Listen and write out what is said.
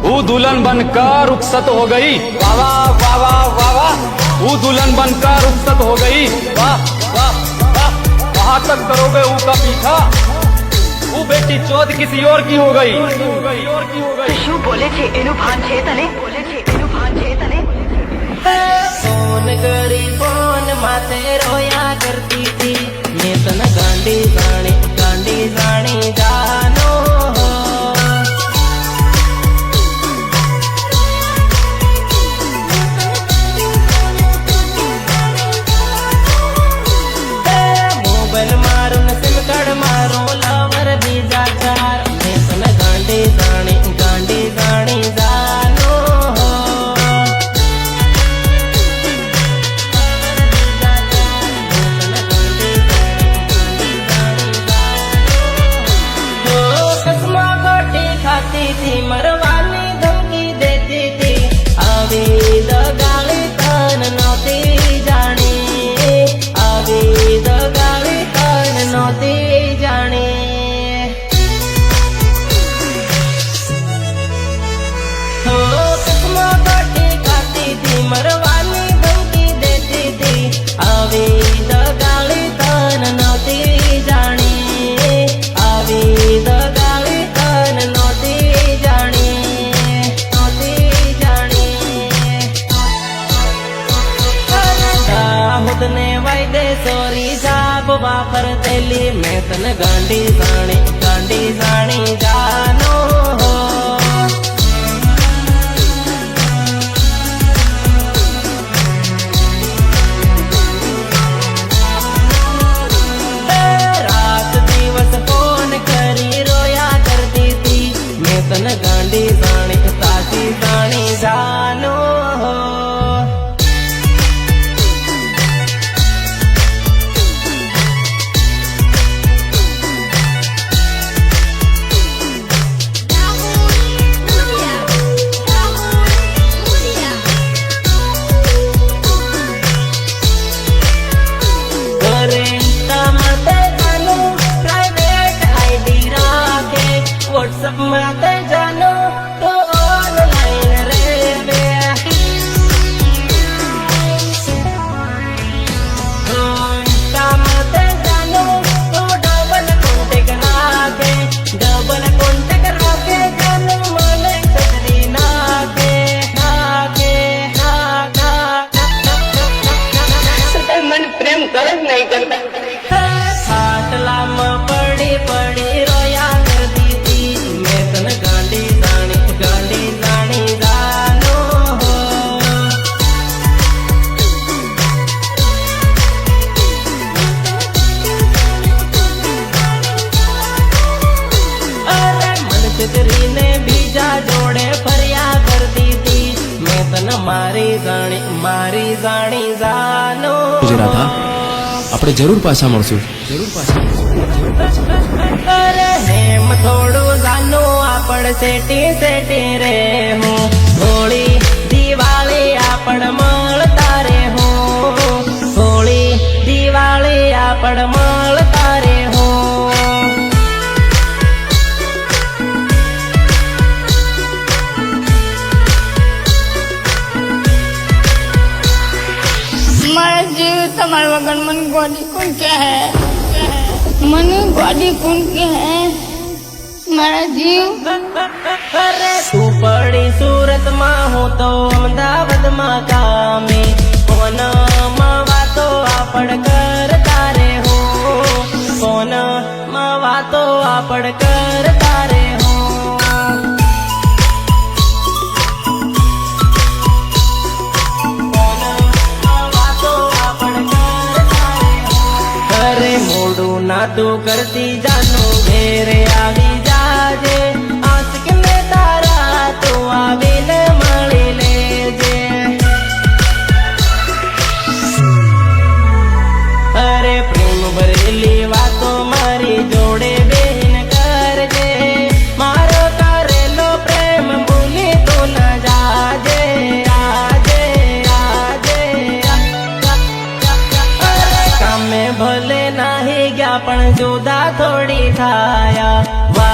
वो दुल्हन बनकर रुखसत हो गई। वाह वाह वाह वाह वाह वाह। वो दुल्हन बनकर रुखसत हो गई। वाह वाह वाह। कहाँ तक करोगे ऊ का पीछा? वो बेटी चौथ किसी और की हो गई। શું બોલે છે એનું ભાન છે તને? ફોન કરી ફોન માતે રોયા કરતી હતી મેં તને ગાંડી જાણી જાનો મોબાઈલ મારું ને સિમ કાર્ડ મારું લવર બીજા ચાર મેં તને ગાંડી જાણી જાનો મરવાની ધમકી દેતી હતી આવી દગાળી તન નહોતી જાણી આવી દગાળી તન નહોતી જાણી હો કસમો ગોટી ખાતી હતી મરવાની ધમકી દેતી હતી આવી દગાળી તન નહોતી જાણી આવી દગાળી તન નહોતી ને વાયદે સોરી જાબ વાપર તેલી મેં તને ગાંડી જાણી જાનો રાત દિવસ ફોન કરી રોયા કરતી હતી મેં તને ગાંડી જાણી જાનો व्हाट्सएप माते जानो तो ऑनलाइन रे इंस्टा माते जानो तो डबल कॉन्टेक्ट राखे जानो मने सजरी नाके मन प्रेम कर नहीं करता खाटला में पड़ी रोया करती थी मैं तने गांडी जानी जानो अरे मन चितरी ने बीजा जोड़े फरिया करती थी मैं तने मारी जानी जानो राधा આપણે જરૂર પાછા મળશું અરે હેમ થોડું જાનું આપણ સેટી રે હું હોળી દિવાળી આપણ મળતા રે હું હોળી દિવાળી આપણ મળતા રે હું મારા જીવ તમારા વગર मन गोदी कौन क्या है मन गोदी कौन क्या है मारा जीव अरे तू पड़ी सूरत मां हो तो अमदावाद मां कामे फोन मां वातो आपड़ करता रे हो फोन मां वातो आपड़ करता रे हो ना तू करती जानो घेरे आवी जाजे आशिक ने तारा तू आवी ने मળી लेजे अरे प्रेम भरेली वातो मारी जोड़े बेन करजे मारो करेलो प्रेम भूली तो न जाजे आजे अरे काम में भले नाही गया पण जुदा થોડી થાયા